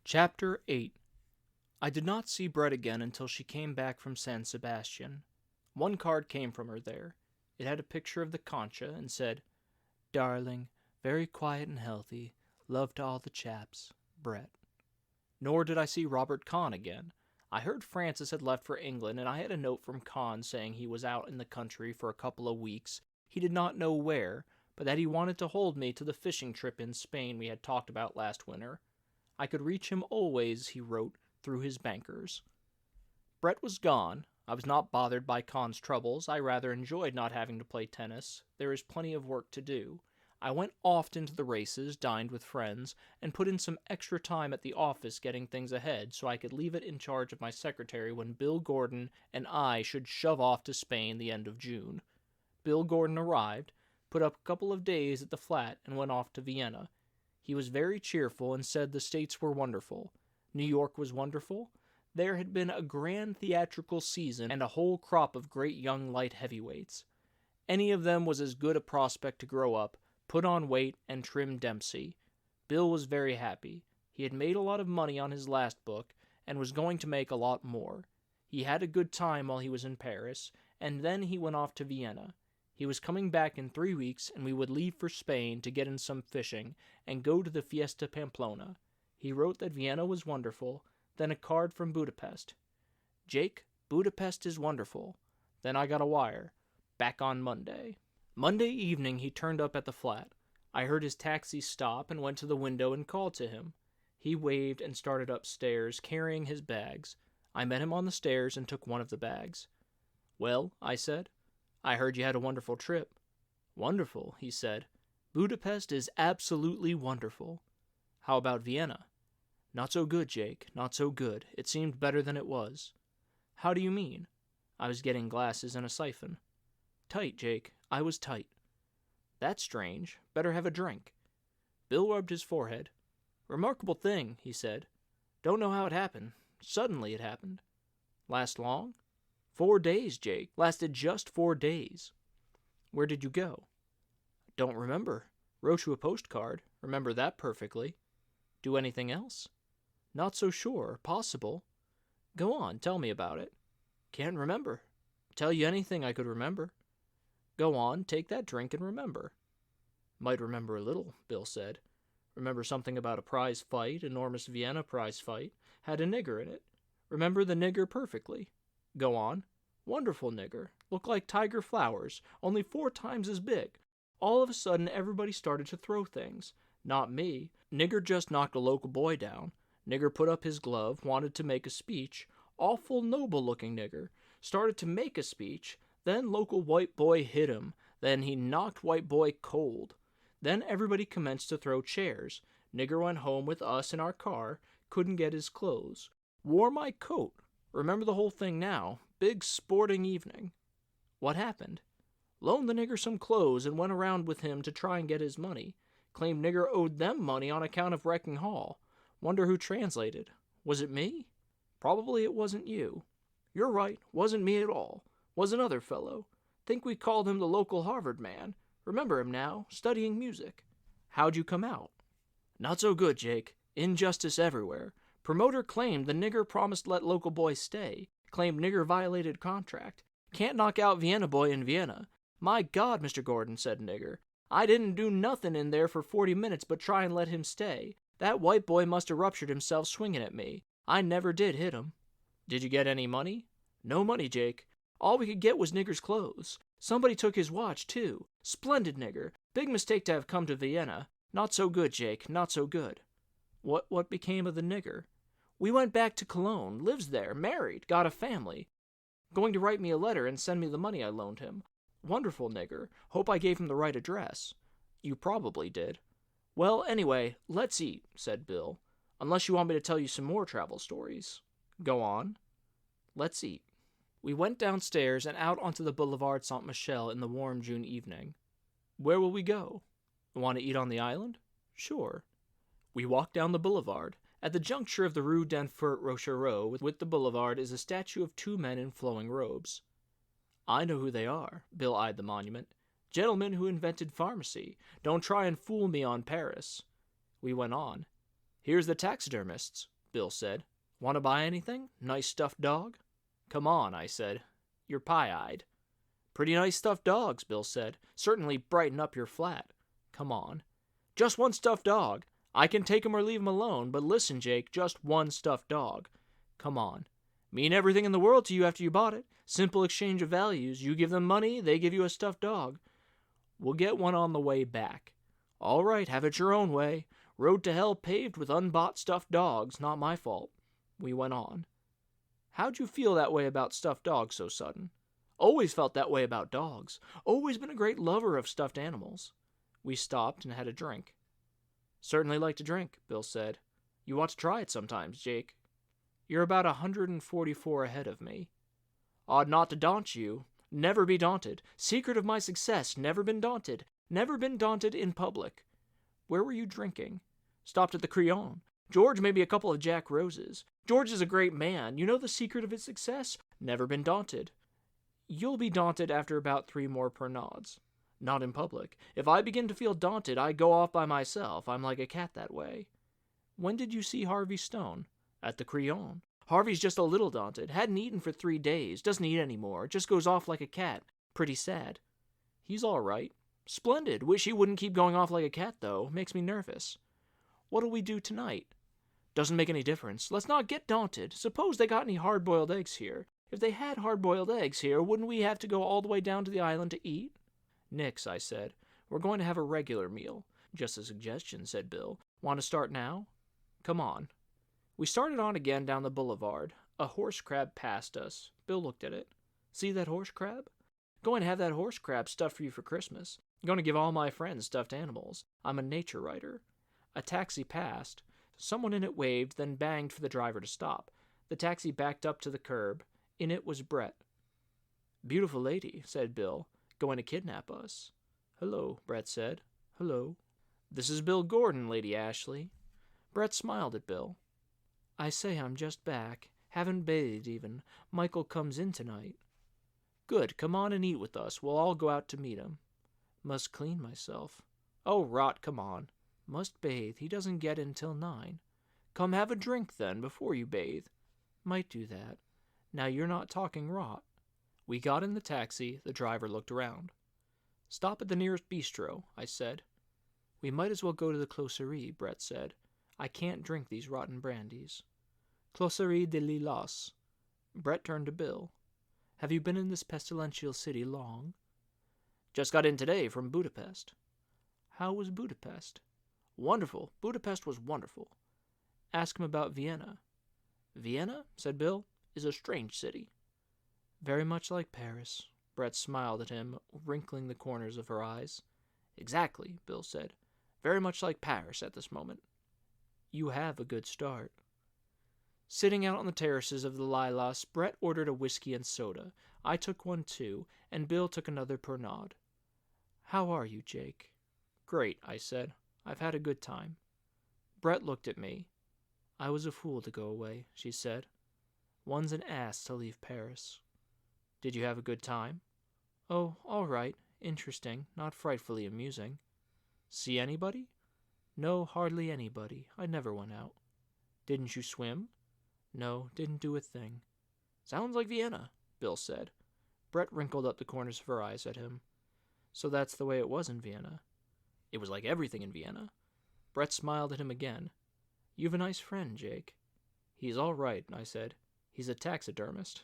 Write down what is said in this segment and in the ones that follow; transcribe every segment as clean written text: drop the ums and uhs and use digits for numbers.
Chapter 8. I did not see Brett again until she came back from San Sebastian. One card came from her there. It had a picture of the Concha and said, "Darling, very quiet and healthy. Love to all the chaps. Brett." Nor did I see Robert Kahn again. I heard Francis had left for England, and I had a note from Kahn saying he was out in the country for a couple of weeks. He did not know where, but that he wanted to hold me to the fishing trip in Spain we had talked about last winter. I could reach him always, he wrote, through his bankers. Brett was gone. I was not bothered by Kahn's troubles. I rather enjoyed not having to play tennis. There is plenty of work to do. I went often to the races, dined with friends, and put in some extra time at the office getting things ahead so I could leave it in charge of my secretary when Bill Gordon and I should shove off to Spain the end of June. Bill Gordon arrived, put up a couple of days at the flat, and went off to Vienna. He was very cheerful and said the States were wonderful. New York was wonderful. There had been a grand theatrical season and a whole crop of great young light heavyweights. Any of them was as good a prospect to grow up, put on weight, and trim Dempsey. Bill was very happy. He had made a lot of money on his last book, and was going to make a lot more. He had a good time while he was in Paris, and then he went off to Vienna. He was coming back in 3 weeks, and we would leave for Spain to get in some fishing, and go to the Fiesta Pamplona. He wrote that Vienna was wonderful, then a card from Budapest. "Jake, Budapest is wonderful." Then I got a wire. Back on Monday. Monday evening he turned up at the flat. I heard his taxi stop and went to the window and called to him. He waved and started upstairs, carrying his bags. I met him on the stairs and took one of the bags. "Well," I said, "I heard you had a wonderful trip." "Wonderful," he said. "Budapest is absolutely wonderful." "How about Vienna?" "Not so good, Jake, not so good. It seemed better than it was." "How do you mean?" "I was getting glasses and a siphon." "Tight, Jake. I was tight." "That's strange. Better have a drink." Bill rubbed his forehead. "Remarkable thing," he said. "Don't know how it happened. Suddenly it happened." "Last long?" 4 days, Jake. Lasted just 4 days." "Where did you go?" "Don't remember. Wrote you a postcard. Remember that perfectly." "Do anything else?" "Not so sure. Possible." "Go on. Tell me about it." "Can't remember." "Tell you anything I could remember." "Go on. Take that drink and remember." "Might remember a little," Bill said. "Remember something about a prize fight, enormous Vienna prize fight. Had a nigger in it. Remember the nigger perfectly." "Go on." "Wonderful nigger. Looked like tiger flowers, only 4 times as big. All of a sudden everybody started to throw things. Not me. Nigger just knocked a local boy down. Nigger put up his glove, wanted to make a speech. Awful noble-looking nigger. Started to make a speech. Then local white boy hit him. Then he knocked white boy cold. Then everybody commenced to throw chairs. Nigger went home with us in our car. Couldn't get his clothes. Wore my coat. Remember the whole thing now. Big sporting evening." "What happened?" "Loaned the nigger some clothes and went around with him to try and get his money. Claimed nigger owed them money on account of wrecking Hall. Wonder who translated. Was it me?" "Probably it wasn't you." "You're right. Wasn't me at all. Was another fellow. Think we called him the local Harvard man. Remember him now, studying music." "How'd you come out?" "Not so good, Jake. Injustice everywhere. Promoter claimed the nigger promised let local boy stay. Claimed nigger violated contract. Can't knock out Vienna boy in Vienna. 'My God, Mr. Gordon,' said nigger. 'I didn't do nothing in there for 40 minutes but try and let him stay. That white boy must have ruptured himself swinging at me. I never did hit him.'" "Did you get any money?" "No money, Jake. All we could get was nigger's clothes. Somebody took his watch, too. Splendid nigger. Big mistake to have come to Vienna. Not so good, Jake. Not so good." What became of the nigger?" "We went back to Cologne. Lives there. Married. Got a family. Going to write me a letter and send me the money I loaned him. Wonderful nigger. Hope I gave him the right address." "You probably did." "Well, anyway, let's eat," said Bill. "Unless you want me to tell you some more travel stories." "Go on." "Let's eat." We went downstairs and out onto the Boulevard Saint-Michel in the warm June evening. "Where will we go?" "Want to eat on the island?" "Sure." We walked down the boulevard. At the juncture of the Rue d'Enfert Rochereau with the boulevard is a statue of 2 men in flowing robes. "I know who they are." Bill eyed the monument. "Gentlemen who invented pharmacy. Don't try and fool me on Paris." We went on. "Here's the taxidermists." Bill said. Want to buy anything? Nice stuffed dog? Come on, I said. You're pie-eyed. Pretty nice stuffed dogs, Bill said. Certainly brighten up your flat. Come on. Just one stuffed dog. I can take him or leave him alone, but listen, Jake, just one stuffed dog. Come on. Mean everything in the world to you after you bought it. Simple exchange of values. You give them money, they give you a stuffed dog. We'll get one on the way back. All right, have it your own way. Road to hell paved with unbought stuffed dogs, not my fault. We went on. How'd you feel that way about stuffed dogs so sudden? Always felt that way about dogs. Always been a great lover of stuffed animals. We stopped and had a drink. Certainly like to drink, Bill said. You ought to try it sometimes, Jake. You're about 144 ahead of me. Ought not to daunt you. Never be daunted. Secret of my success, never been daunted. Never been daunted in public. Where were you drinking? Stopped at the Crillon. George, maybe a couple of Jack Roses. George is a great man. You know the secret of his success? Never been daunted. You'll be daunted after about 3 more promenades. Not in public. If I begin to feel daunted, I go off by myself. I'm like a cat that way. When did you see Harvey Stone? At the Crillon. Harvey's just a little daunted. Hadn't eaten for 3 days. Doesn't eat anymore. Just goes off like a cat. Pretty sad. He's all right. Splendid. Wish he wouldn't keep going off like a cat, though. Makes me nervous. What'll we do tonight? Doesn't make any difference. Let's not get daunted. Suppose they got any hard-boiled eggs here. If they had hard-boiled eggs here, wouldn't we have to go all the way down to the island to eat? Nix, I said. We're going to have a regular meal. Just a suggestion, said Bill. Want to start now? Come on. We started on again down the boulevard. A horse crab passed us. Bill looked at it. See that horse crab? Going to have that horse crab stuffed for you for Christmas. Going to give all my friends stuffed animals. I'm a nature writer. A taxi passed. Someone in it waved, then banged for the driver to stop. The taxi backed up to the curb. In it was Brett. Beautiful lady, said Bill. Going to kidnap us. Hello, Brett said. Hello. This is Bill Gordon, Lady Ashley. Brett smiled at Bill. I say I'm just back. Haven't bathed even. Michael comes in tonight. Good, come on and eat with us. We'll all go out to meet him. Must clean myself. Oh, rot, come on. Must bathe. He doesn't get in till 9. Come have a drink, then, before you bathe. Might do that. Now you're not talking rot. We got in the taxi. The driver looked around. Stop at the nearest bistro, I said. We might as well go to the Closerie, Brett said. I can't drink these rotten brandies. Closerie de Lilas. Brett turned to Bill. Have you been in this pestilential city long? Just got in today from Budapest. How was Budapest? Wonderful. Budapest was wonderful. Ask him about Vienna. Vienna, said Bill, is a strange city. Very much like Paris. Brett smiled at him, wrinkling the corners of her eyes. Exactly, Bill said. Very much like Paris at this moment. You have a good start. Sitting out on the terraces of the Lilas, Brett ordered a whiskey and soda. I took one too, and Bill took another promenade. How are you, Jake? Great, I said. I've had a good time. Brett looked at me. I was a fool to go away, she said. One's an ass to leave Paris. Did you have a good time? Oh, all right. Interesting. Not frightfully amusing. See anybody? No, hardly anybody. I never went out. Didn't you swim? No, didn't do a thing. Sounds like Vienna, Bill said. Brett wrinkled up the corners of her eyes at him. So that's the way it was in Vienna. It was like everything in Vienna. Brett smiled at him again. You've a nice friend, Jake. He's all right, I said. He's a taxidermist.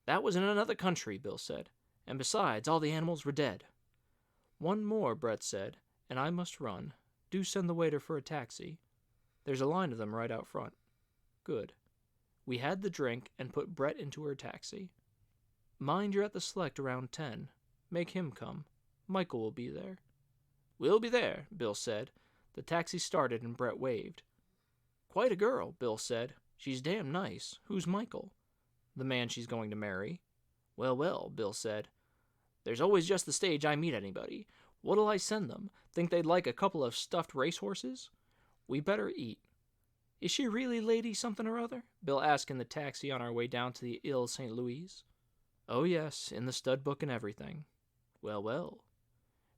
That was in another country, Bill said. And besides, all the animals were dead. One more, Brett said, and I must run. Do send the waiter for a taxi. There's a line of them right out front. Good. We had the drink and put Brett into her taxi. Mind you're at the Select around 10. Make him come. Michael will be there. We'll be there, Bill said. The taxi started and Brett waved. Quite a girl, Bill said. She's damn nice. Who's Michael? The man she's going to marry. Well, well, Bill said. There's always just the stage I meet anybody. What'll I send them? Think they'd like a couple of stuffed racehorses? We better eat. Is she really Lady something or other? Bill asked in the taxi on our way down to the Ile St. Louis. Oh, yes, in the stud book and everything. Well, well.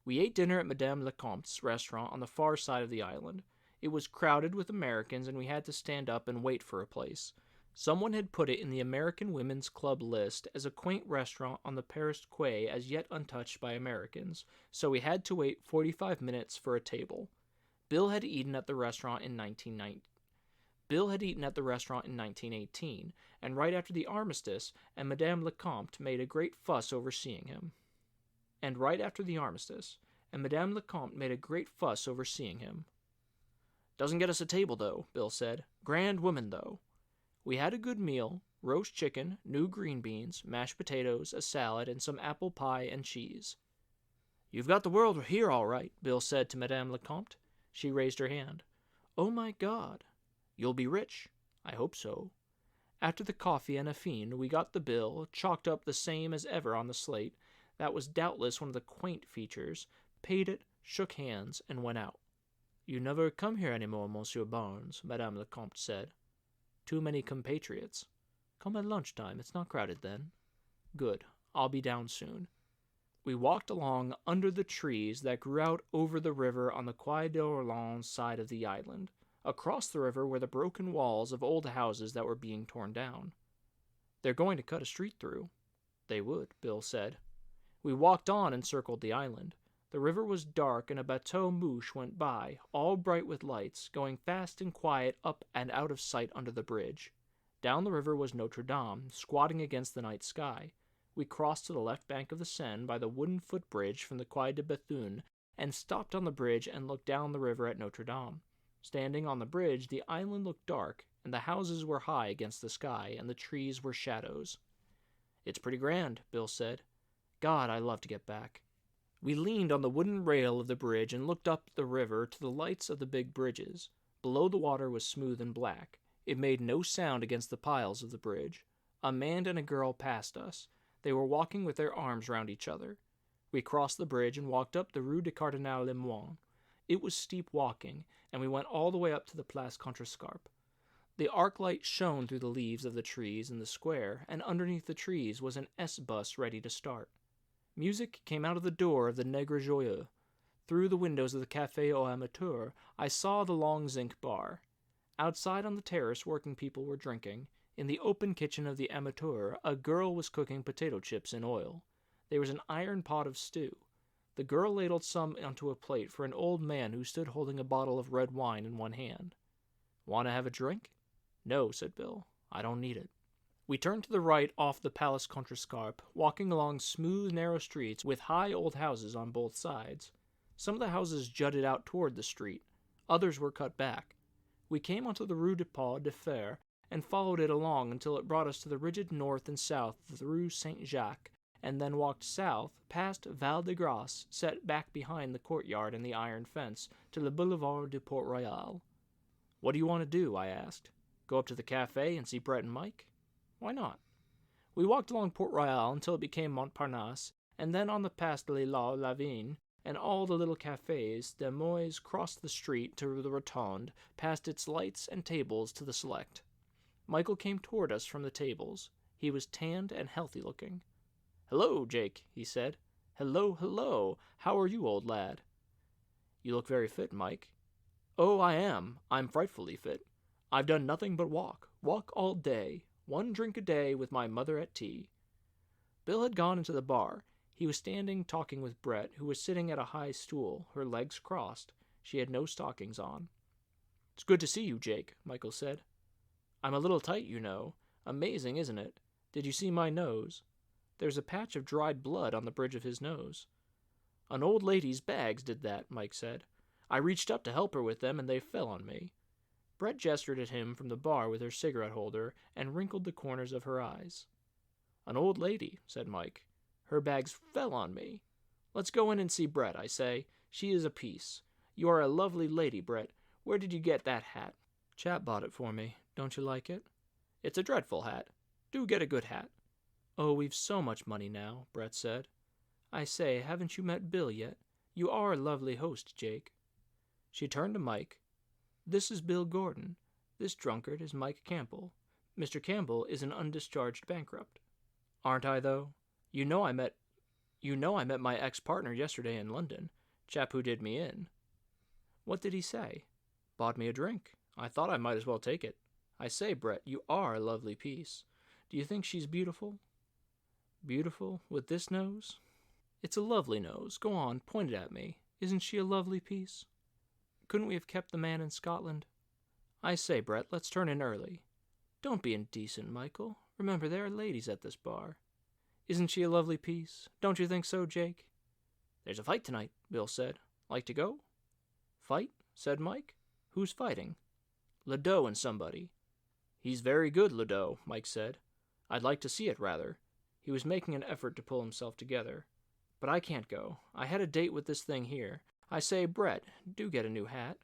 We ate dinner at Madame Lecomte's restaurant on the far side of the island. It was crowded with Americans, and we had to stand up and wait for a place. Someone had put it in the American Women's Club list as a quaint restaurant on the Paris quay as yet untouched by Americans, so we had to wait 45 minutes for a table. Bill had eaten at the restaurant in 1918, and right after the armistice, and Madame Lecomte made a great fuss over seeing him. Doesn't get us a table, though, Bill said. Grand woman, though. We had a good meal, roast chicken, new green beans, mashed potatoes, a salad, and some apple pie and cheese. You've got the world here all right, Bill said to Madame Lecomte. She raised her hand. Oh, my God. You'll be rich. I hope so. After the coffee and a fiend, we got the bill, chalked up the same as ever on the slate. That was doubtless one of the quaint features, paid it, shook hands, and went out. You never come here any more, Monsieur Barnes, Madame Lecomte said. Too many compatriots. Come at lunchtime. It's not crowded then. Good. I'll be down soon. We walked along under the trees that grew out over the river on the Quai d'Orléans side of the island. Across the river were the broken walls of old houses that were being torn down. They're going to cut a street through. They would, Bill said. We walked on and circled the island. The river was dark, and a bateau mouche went by, all bright with lights, going fast and quiet up and out of sight under the bridge. Down the river was Notre Dame, squatting against the night sky. We crossed to the left bank of the Seine by the wooden footbridge from the Quai de Bethune, and stopped on the bridge and looked down the river at Notre Dame. Standing on the bridge, the island looked dark, and the houses were high against the sky, and the trees were shadows. It's pretty grand, Bill said. God, I love to get back. We leaned on the wooden rail of the bridge and looked up the river to the lights of the big bridges. Below the water was smooth and black. It made no sound against the piles of the bridge. A man and a girl passed us. They were walking with their arms round each other. We crossed the bridge and walked up the Rue du Cardinal Lemoine. It was steep walking, and we went all the way up to the Place Contrescarpe. The arc light shone through the leaves of the trees in the square, and underneath the trees was an S-bus ready to start. Music came out of the door of the Negre Joyeux. Through the windows of the Café aux Amateurs, I saw the long zinc bar. Outside on the terrace, working people were drinking. In the open kitchen of the Amateur, a girl was cooking potato chips in oil. There was an iron pot of stew. The girl ladled some onto a plate for an old man who stood holding a bottle of red wine in one hand. Want to have a drink? No, said Bill. I don't need it. We turned to the right off the Place Contrescarpe, walking along smooth, narrow streets with high old houses on both sides. Some of the houses jutted out toward the street. Others were cut back. We came onto the Rue du Pot de Fer and followed it along until it brought us to the rigid north and south of the Rue Saint-Jacques, and then walked south, past Val de Grace, set back behind the courtyard and the iron fence, to the Boulevard du Port Royal. What do you want to do? I asked. Go up to the cafe and see Brett and Mike? Why not? We walked along Port Royal until it became Montparnasse, and then on the Place de la Lavine, and all the little cafes, de Moise crossed the street to the Rotonde, past its lights and tables to the Select. Michael came toward us from the tables. He was tanned and healthy-looking. Hello, Jake, he said. Hello, hello. How are you, old lad? You look very fit, Mike. Oh, I am. I'm frightfully fit. I've done nothing but walk all day. 1 drink a day with my mother at tea. Bill had gone into the bar. He was standing talking with Brett, who was sitting at a high stool, her legs crossed. She had no stockings on. It's good to see you, Jake, Michael said. I'm a little tight, you know. Amazing, isn't it? Did you see my nose? There's a patch of dried blood on the bridge of his nose. An old lady's bags did that, Mike said. I reached up to help her with them, and they fell on me. Brett gestured at him from the bar with her cigarette holder and wrinkled the corners of her eyes. An old lady, said Mike. Her bags fell on me. Let's go in and see Brett, I say. She is a piece. You are a lovely lady, Brett. Where did you get that hat? Chap bought it for me. Don't you like it? It's a dreadful hat. Do get a good hat. Oh, we've so much money now, Brett said. I say, haven't you met Bill yet? You are a lovely host, Jake. She turned to Mike. This is Bill Gordon. This drunkard is Mike Campbell. Mr. Campbell is an undischarged bankrupt. Aren't I, though? You know I met my ex-partner yesterday in London. Chap who did me in. What did he say? Bought me a drink. I thought I might as well take it. I say, Brett, you are a lovely piece. Do you think she's beautiful? Beautiful? With this nose? It's a lovely nose. Go on, point it at me. Isn't she a lovely piece? Couldn't we have kept the man in Scotland? I say, Brett, let's turn in early. Don't be indecent, Michael. Remember, there are ladies at this bar. Isn't she a lovely piece? Don't you think so, Jake? There's a fight tonight, Bill said. Like to go? Fight? Said Mike. Who's fighting? Ladeau and somebody. He's very good, Ladeau, Mike said. I'd like to see it, rather. He was making an effort to pull himself together. But I can't go. I had a date with this thing here. I say, Brett, do get a new hat.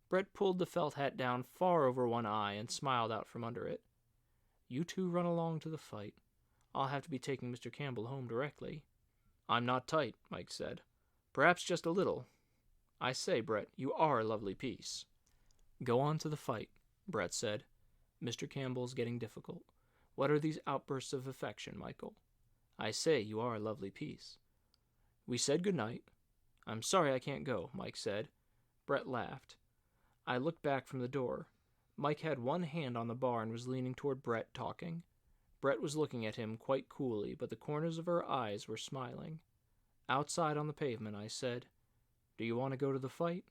Brett pulled the felt hat down far over one eye and smiled out from under it. You two run along to the fight. I'll have to be taking Mr. Campbell home directly. I'm not tight, Mike said. Perhaps just a little. I say, Brett, you are a lovely piece. Go on to the fight, Brett said. Mr. Campbell's getting difficult. What are these outbursts of affection, Michael? I say, you are a lovely piece. We said good night. I'm sorry I can't go, Mike said. Brett laughed. I looked back from the door. Mike had one hand on the bar and was leaning toward Brett, talking. Brett was looking at him quite coolly, but the corners of her eyes were smiling. Outside on the pavement, I said, Do you want to go to the fight?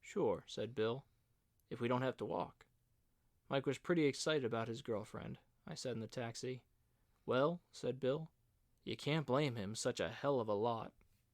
Sure, said Bill, if we don't have to walk. Mike was pretty excited about his girlfriend, I said in the taxi. Well, said Bill, you can't blame him, such a hell of a lot.